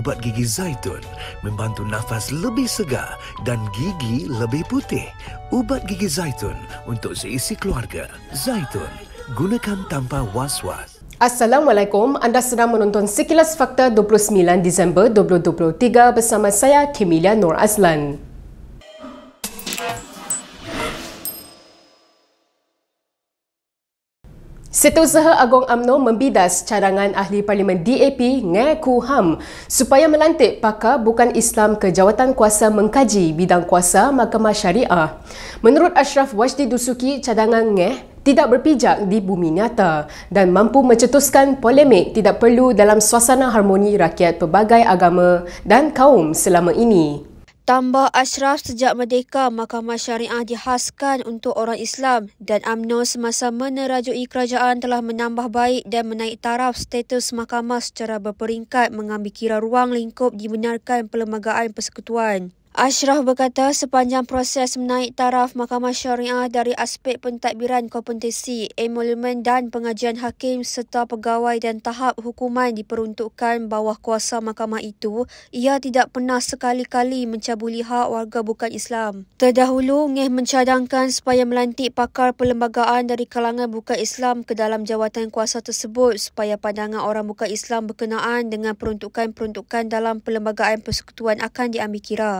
ubat gigi Zaitun membantu nafas lebih segar dan gigi lebih putih. Ubat gigi Zaitun untuk seisi keluarga. Zaitun, gunakan tanpa was-was. Assalamualaikum, anda sedang menonton Sekilas Fakta 29 Disember 2023 bersama saya Kemilia Nur Azlan. Setiausaha Agong UMNO membidas cadangan Ahli Parlimen DAP Ngeh Koo Ham supaya melantik pakar bukan Islam ke jawatan kuasa mengkaji bidang kuasa Mahkamah Syariah. Menurut Ashraf Wajdi Dusuki, cadangan Ngeh tidak berpijak di bumi nyata dan mampu mencetuskan polemik tidak perlu dalam suasana harmoni rakyat pelbagai agama dan kaum selama ini. Tambah Ashraf, sejak merdeka, Mahkamah Syariah dihaskan untuk orang Islam dan UMNO semasa menerajui kerajaan telah menambah baik dan menaik taraf status mahkamah secara berperingkat mengambil kira ruang lingkup dibenarkan Perlembagaan Persekutuan. Ashraf berkata sepanjang proses menaik taraf Mahkamah Syariah dari aspek pentadbiran kompetensi, emolumen dan pengajian hakim serta pegawai dan tahap hukuman diperuntukkan bawah kuasa mahkamah itu, ia tidak pernah sekali-kali mencabuli hak warga bukan Islam. Terdahulu, Ngeh mencadangkan supaya melantik pakar perlembagaan dari kalangan bukan Islam ke dalam jawatan kuasa tersebut supaya pandangan orang bukan Islam berkenaan dengan peruntukan-peruntukan dalam Perlembagaan Persekutuan akan diambil kira.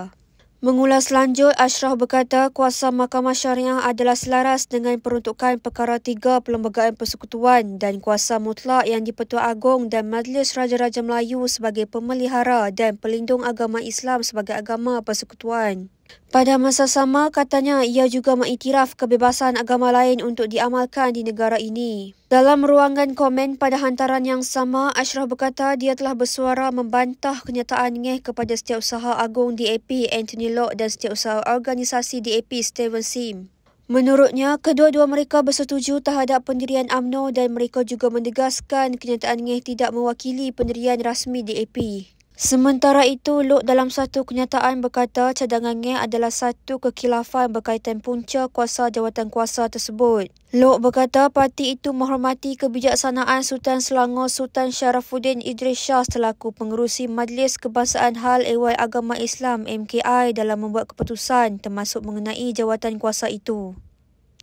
Mengulas lanjut, Ashraf berkata kuasa Mahkamah Syariah adalah selaras dengan peruntukan perkara 3 Perlembagaan Persekutuan dan kuasa mutlak yang di-Pertuan Agong dan Majlis Raja-Raja Melayu sebagai pemelihara dan pelindung agama Islam sebagai agama persekutuan. Pada masa sama, katanya ia juga mengiktiraf kebebasan agama lain untuk diamalkan di negara ini. Dalam ruangan komen pada hantaran yang sama, Ashraf berkata dia telah bersuara membantah kenyataan Ngeh kepada Setiausaha Agong DAP Anthony Loke dan Setiausaha Organisasi DAP Stephen Sim. Menurutnya, kedua-dua mereka bersetuju terhadap pendirian UMNO dan mereka juga menegaskan kenyataan Ngeh tidak mewakili pendirian rasmi DAP. Sementara itu, Loke dalam satu kenyataan berkata cadangan Ngeh adalah satu kekhilafan berkaitan punca kuasa jawatan kuasa tersebut. Loke berkata parti itu menghormati kebijaksanaan Sultan Selangor Sultan Sharafuddin Idris Shah selaku pengerusi Majlis Kebangsaan Hal Ehwal Agama Islam MKI dalam membuat keputusan termasuk mengenai jawatan kuasa itu.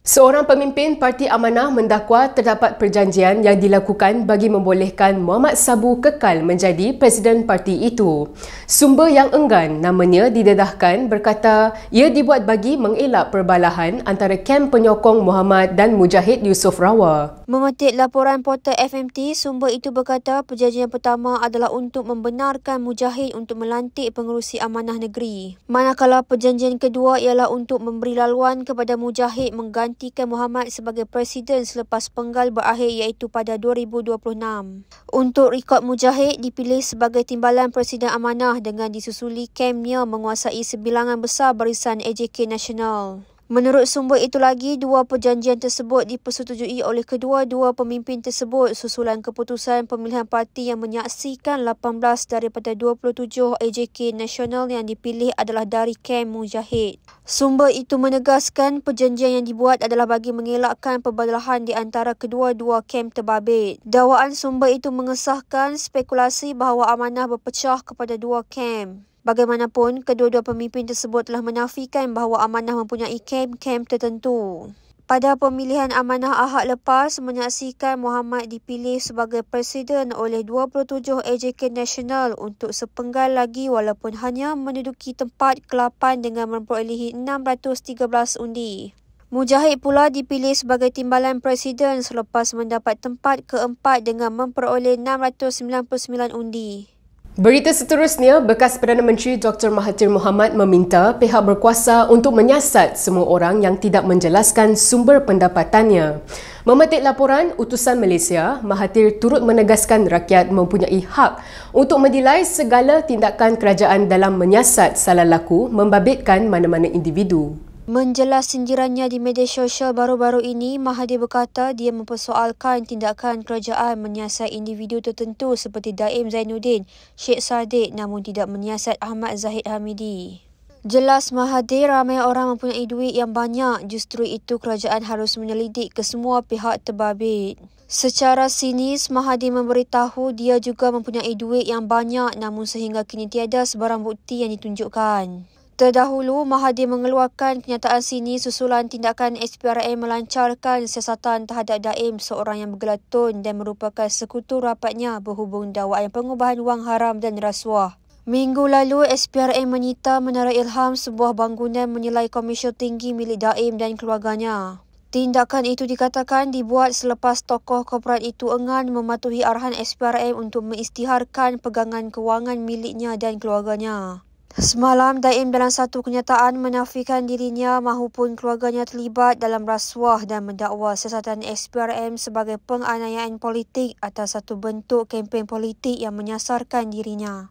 Seorang pemimpin Parti Amanah mendakwa terdapat perjanjian yang dilakukan bagi membolehkan Muhammad Sabu kekal menjadi Presiden parti itu. Sumber yang enggan namanya didedahkan berkata ia dibuat bagi mengelak perbalahan antara kem penyokong Muhammad dan Mujahid Yusof Rawah. Memetik laporan portal FMT, sumber itu berkata perjanjian pertama adalah untuk membenarkan Mujahid untuk melantik pengerusi amanah negeri. Manakala perjanjian kedua ialah untuk memberi laluan kepada Mujahid menggantikan Muhammad sebagai Presiden selepas penggal berakhir iaitu pada 2026. Untuk rekod Mujahid dipilih sebagai timbalan Presiden Amanah dengan disusuli kemnya menguasai sebilangan besar barisan AJK Nasional. Menurut sumber itu lagi, dua perjanjian tersebut dipersetujui oleh kedua-dua pemimpin tersebut susulan keputusan pemilihan parti yang menyaksikan 18 daripada 27 AJK Nasional yang dipilih adalah dari kem Mujahid. Sumber itu menegaskan perjanjian yang dibuat adalah bagi mengelakkan perbalahan di antara kedua-dua kem terbabit. Dakwaan sumber itu mengesahkan spekulasi bahawa amanah berpecah kepada dua kem. Bagaimanapun, kedua-dua pemimpin tersebut telah menafikan bahawa amanah mempunyai kem-kem tertentu. Pada pemilihan amanah Ahad lepas, menyaksikan Muhammad dipilih sebagai Presiden oleh 27 AJK Nasional untuk sepenggal lagi walaupun hanya menduduki tempat ke-8 dengan memperolehi 613 undi. Mujahid pula dipilih sebagai timbalan Presiden selepas mendapat tempat ke-4 dengan memperoleh 699 undi. Berita seterusnya, bekas Perdana Menteri Dr. Mahathir Mohamad meminta pihak berkuasa untuk menyiasat semua orang yang tidak menjelaskan sumber pendapatannya. Memetik laporan utusan Malaysia, Mahathir turut menegaskan rakyat mempunyai hak untuk menilai segala tindakan kerajaan dalam menyiasat salah laku membabitkan mana-mana individu. Menjelas sindirannya di media sosial baru-baru ini, Mahathir berkata dia mempersoalkan tindakan kerajaan menyiasat individu tertentu seperti Daim Zainuddin, Sheikh Sadiq namun tidak menyiasat Ahmad Zahid Hamidi. Jelas Mahathir, ramai orang mempunyai duit yang banyak, justru itu kerajaan harus menyelidik ke semua pihak terbabit. Secara sinis, Mahathir memberitahu dia juga mempunyai duit yang banyak namun sehingga kini tiada sebarang bukti yang ditunjukkan. Terdahulu, Mahathir mengeluarkan kenyataan sinis susulan tindakan SPRM melancarkan siasatan terhadap Daim, seorang yang bergelatun dan merupakan sekutu rapatnya berhubung dakwaan pengubahan wang haram dan rasuah. Minggu lalu, SPRM menyita Menara Ilham, sebuah bangunan menilai komersial tinggi milik Daim dan keluarganya. Tindakan itu dikatakan dibuat selepas tokoh korporat itu enggan mematuhi arahan SPRM untuk mengisytiharkan pegangan kewangan miliknya dan keluarganya. Semalam, Daim dalam satu kenyataan menafikan dirinya mahupun keluarganya terlibat dalam rasuah dan mendakwa siasatan SPRM sebagai penganiayaan politik atas satu bentuk kempen politik yang menyasarkan dirinya.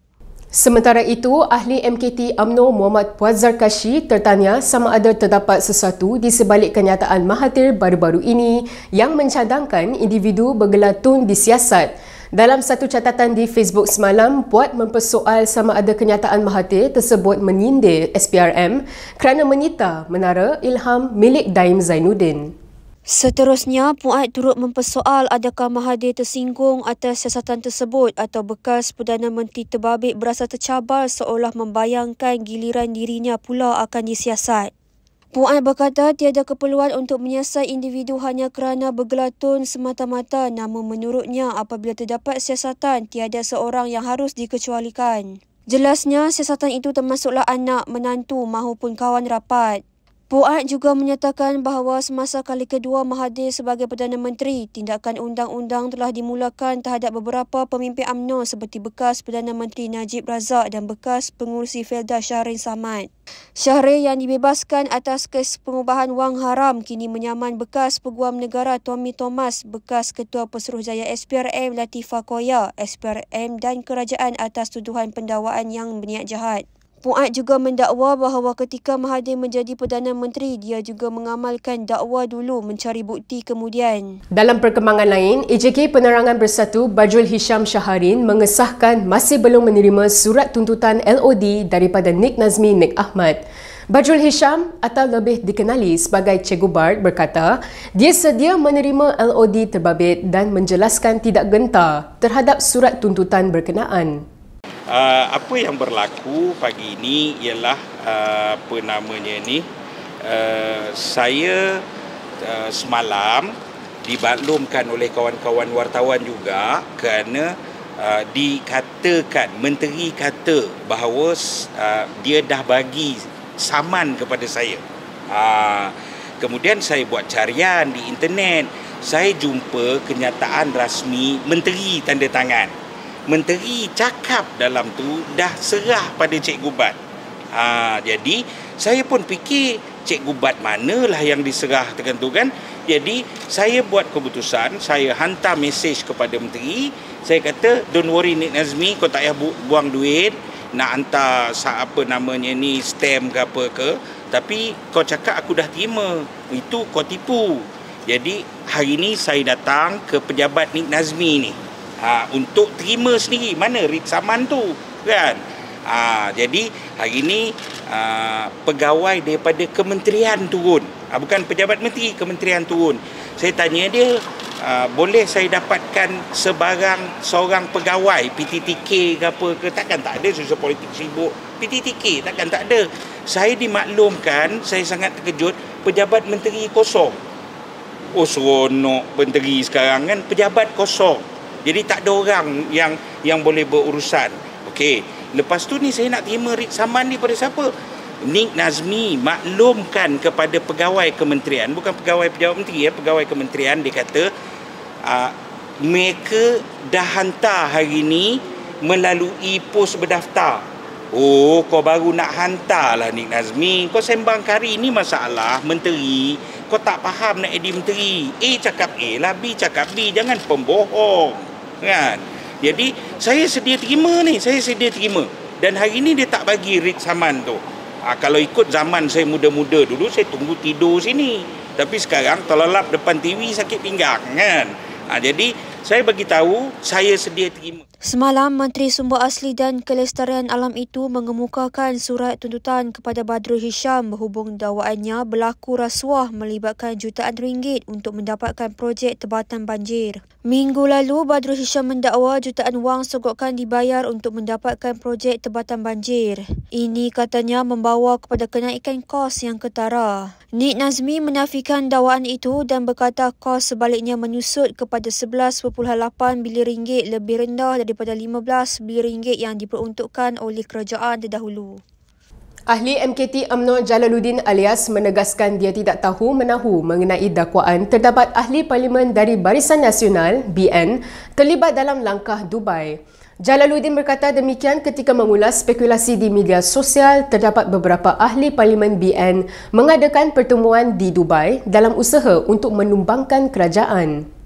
Sementara itu, ahli MKT UMNO Muhammad Puan Zarkashi tertanya sama ada terdapat sesuatu di sebalik kenyataan Mahathir baru-baru ini yang mencadangkan individu bergelatun disiasat. Dalam satu catatan di Facebook semalam, Puan mempersoal sama ada kenyataan Mahathir tersebut menyindir SPRM kerana menyita Menara Ilham milik Daim Zainuddin. Seterusnya, Puan turut mempersoal adakah Mahathir tersinggung atas siasatan tersebut atau bekas Perdana Menteri terbabit berasa tercabar seolah membayangkan giliran dirinya pula akan disiasat. Puan berkata tiada keperluan untuk menyiasat individu hanya kerana bergelatun semata-mata, namun menurutnya apabila terdapat siasatan, tiada seorang yang harus dikecualikan. Jelasnya, siasatan itu termasuklah anak, menantu mahupun kawan rapat. Puan juga menyatakan bahawa semasa kali kedua Mahathir sebagai Perdana Menteri, tindakan undang-undang telah dimulakan terhadap beberapa pemimpin UMNO seperti bekas Perdana Menteri Najib Razak dan bekas pengurusi Felda Shahrin Samad. Shahrin yang dibebaskan atas kes pengubahan wang haram kini menyaman bekas Peguam Negara Tommy Thomas, bekas Ketua Pesuruhjaya SPRM Latifah Koya, SPRM dan kerajaan atas tuduhan pendakwaan yang berniat jahat. Puan juga mendakwa bahawa ketika Mahathir menjadi Perdana Menteri, dia juga mengamalkan dakwa dulu mencari bukti kemudian. Dalam perkembangan lain, EJK Penerangan Bersatu Bajrul Hisham Shaharin mengesahkan masih belum menerima surat tuntutan LOD daripada Nik Nazmi Nik Ahmad. Bajrul Hisham atau lebih dikenali sebagai Cikgu Bart berkata dia sedia menerima LOD terbabit dan menjelaskan tidak gentar terhadap surat tuntutan berkenaan. Apa yang berlaku pagi ini ialah saya semalam dimaklumkan oleh kawan-kawan wartawan juga kerana dikatakan, menteri kata bahawa dia dah bagi saman kepada saya. Kemudian saya buat carian di internet, saya jumpa kenyataan rasmi menteri tanda tangan. Menteri cakap dalam tu dah serah pada Cikgu Bart. Jadi saya pun fikir Cikgu Bart manalah yang diserah tertentu kan. Jadi saya buat keputusan, saya hantar mesej kepada menteri. Saya kata, don't worry Nik Nazmi, kau tak payah buang duit nak hantar stamp ke apa ke. Tapi kau cakap aku dah terima, itu kau tipu. Jadi hari ni saya datang ke pejabat Nik Nazmi ni. Untuk terima sendiri mana writ saman tu kan. Jadi hari ini pegawai daripada kementerian turun, bukan pejabat menteri, kementerian turun. Saya tanya dia, boleh saya dapatkan seorang pegawai PTTK ke apa ke? Takkan tak ada, susah politik sibuk PTTK, takkan tak ada. Saya dimaklumkan, saya sangat terkejut, pejabat menteri kosong. Oh seronok menteri sekarang kan, pejabat kosong. Jadi tak ada orang yang boleh berurusan. Okey, lepas tu ni saya nak terima writ saman ni pada siapa? Nik Nazmi maklumkan kepada pegawai kementerian, bukan pegawai pejabat menteri ya, pegawai kementerian. Dia kata mereka dah hantar hari ni melalui pos berdaftar. Oh, kau baru nak hantarlah Nik Nazmi. Kau sembang kari ni masalah menteri. Kau tak faham nak edit menteri. A cakap A lah, B cakap B. Jangan pembohong. Kan? Jadi saya sedia terima ni, saya sedia terima. Dan hari ni dia tak bagi writ saman tu. Kalau ikut zaman saya muda-muda dulu, saya tunggu tidur sini. Tapi sekarang terlelap depan TV sakit pinggang kan. Jadi Saya bagi tahu saya sedia terima. Semalam, Menteri Sumber Asli dan Kelestarian Alam itu mengemukakan surat tuntutan kepada Badrul Hisham berhubung dakwaannya berlaku rasuah melibatkan jutaan ringgit untuk mendapatkan projek tebatan banjir. Minggu lalu, Badrul Hisham mendakwa jutaan wang sogokan dibayar untuk mendapatkan projek tebatan banjir. Ini katanya membawa kepada kenaikan kos yang ketara. Nik Nazmi menafikan dakwaan itu dan berkata kos sebaliknya menyusut kepada 11.8 bilion ringgit lebih rendah daripada 15 bilion ringgit yang diperuntukkan oleh kerajaan terdahulu. Ahli MKT UMNO Jalaluddin Alias menegaskan dia tidak tahu menahu mengenai dakwaan terdapat ahli parlimen dari Barisan Nasional (BN) terlibat dalam langkah Dubai. Jalaluddin berkata demikian ketika mengulas spekulasi di media sosial terdapat beberapa ahli parlimen BN mengadakan pertemuan di Dubai dalam usaha untuk menumbangkan kerajaan.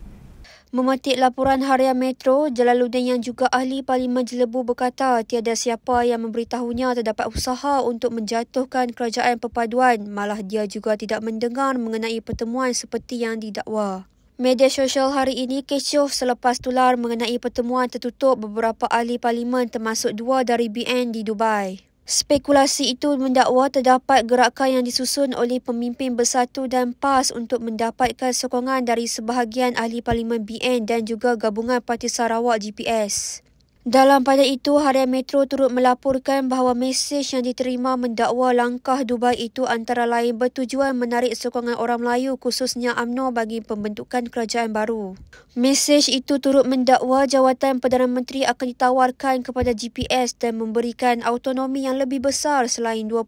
Memetik laporan Harian Metro, Jalaluddin yang juga ahli Parlimen Jelebu berkata tiada siapa yang memberitahunya terdapat usaha untuk menjatuhkan kerajaan perpaduan, malah dia juga tidak mendengar mengenai pertemuan seperti yang didakwa. Media sosial hari ini kecoh selepas tular mengenai pertemuan tertutup beberapa ahli parlimen termasuk 2 dari BN di Dubai. Spekulasi itu mendakwa terdapat gerakan yang disusun oleh pemimpin Bersatu dan PAS untuk mendapatkan sokongan dari sebahagian ahli parlimen BN dan juga gabungan Parti Sarawak GPS. Dalam pada itu, Harian Metro turut melaporkan bahawa mesej yang diterima mendakwa langkah Dubai itu antara lain bertujuan menarik sokongan orang Melayu khususnya UMNO bagi pembentukan kerajaan baru. Mesej itu turut mendakwa jawatan Perdana Menteri akan ditawarkan kepada GPS dan memberikan autonomi yang lebih besar selain 20%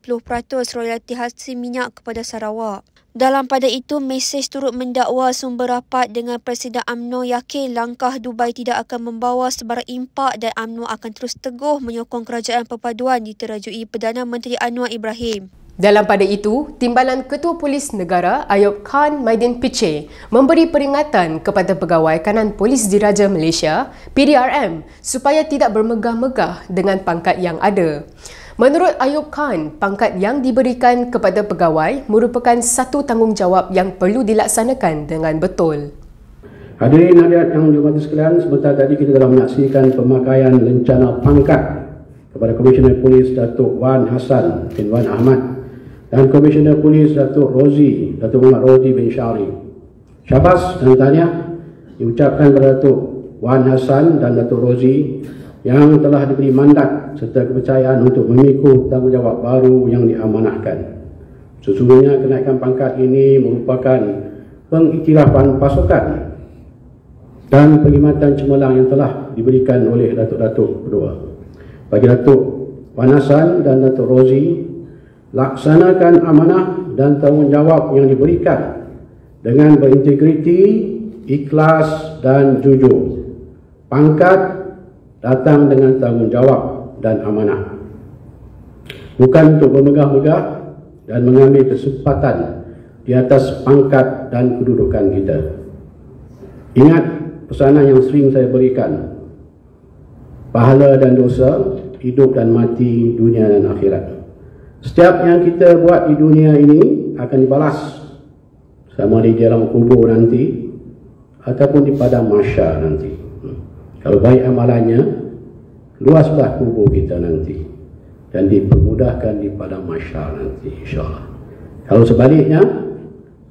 royalti hasil minyak kepada Sarawak. Dalam pada itu, mesej turut mendakwa sumber rapat dengan Presiden UMNO yakin langkah Dubai tidak akan membawa sebarang impak dan UMNO akan terus teguh menyokong kerajaan perpaduan diterajui Perdana Menteri Anwar Ibrahim. Dalam pada itu, Timbalan Ketua Polis Negara Ayub Khan Maidin Piche memberi peringatan kepada Pegawai Kanan Polis Diraja Malaysia (PDRM) supaya tidak bermegah-megah dengan pangkat yang ada. Menurut Ayub Khan, pangkat yang diberikan kepada pegawai merupakan satu tanggungjawab yang perlu dilaksanakan dengan betul. Hadirin hadirat yang dihormati sekalian, sebentar tadi kita telah menyaksikan pemakaian lencana pangkat kepada Komisioner Polis Datuk Wan Hassan bin Wan Ahmad dan Komisioner Polis Datuk Muhammad Rozi bin Syari. Syabas dan tahniah diucapkan kepada Datuk Wan Hassan dan Datuk Rozi yang telah diberi mandat serta kepercayaan untuk memikul tanggungjawab baru yang diamanahkan. Sesungguhnya kenaikan pangkat ini merupakan pengiktirafan pasukan dan perkhidmatan cemerlang yang telah diberikan oleh Datuk-Datuk kedua. Bagi Datuk Wan Hassan dan Datuk Rozi, laksanakan amanah dan tanggungjawab yang diberikan dengan berintegriti, ikhlas dan jujur. Pangkat datang dengan tanggungjawab dan amanah, bukan untuk bermegah-megah dan mengambil kesempatan di atas pangkat dan kedudukan kita. Ingat pesanan yang sering saya berikan, pahala dan dosa, hidup dan mati, dunia dan akhirat. Setiap yang kita buat di dunia ini akan dibalas, sama di dalam kubur nanti ataupun di padang mahsyar nanti. Kalau baik amalannya, luaslah kubur kita nanti dan dipermudahkan di padang mahsyar nanti, insyaAllah. Kalau sebaliknya,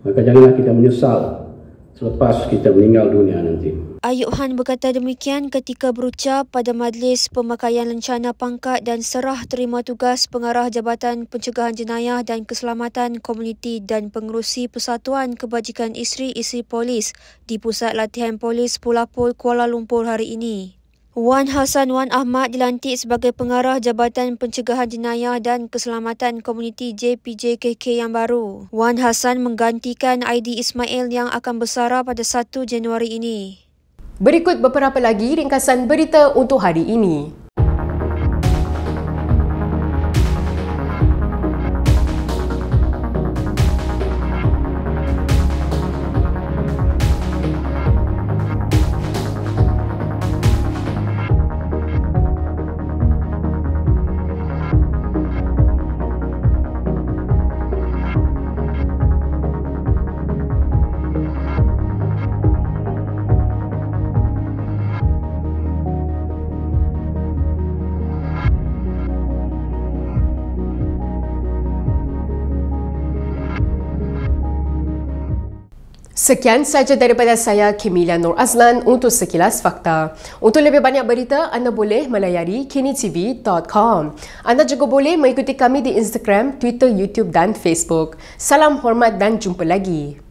maka janganlah kita menyesal selepas kita meninggal dunia nanti. Ayub Khan berkata demikian ketika berucap pada majlis pemakaian lencana pangkat dan serah terima tugas pengarah Jabatan Pencegahan Jenayah dan Keselamatan Komuniti dan Pengerusi Persatuan Kebajikan Isteri-Isteri Polis di Pusat Latihan Polis Pulapul, Kuala Lumpur hari ini. Wan Hassan Wan Ahmad dilantik sebagai pengarah Jabatan Pencegahan Jenayah dan Keselamatan Komuniti JPJKK yang baru. Wan Hassan menggantikan Aidi Ismail yang akan bersara pada 1 Januari ini. Berikut beberapa lagi ringkasan berita untuk hari ini. Sekian saja daripada saya, Kemilia Nur Azlan untuk Sekilas Fakta. Untuk lebih banyak berita, anda boleh melayari kinitv.com. Anda juga boleh mengikuti kami di Instagram, Twitter, YouTube dan Facebook. Salam hormat dan jumpa lagi.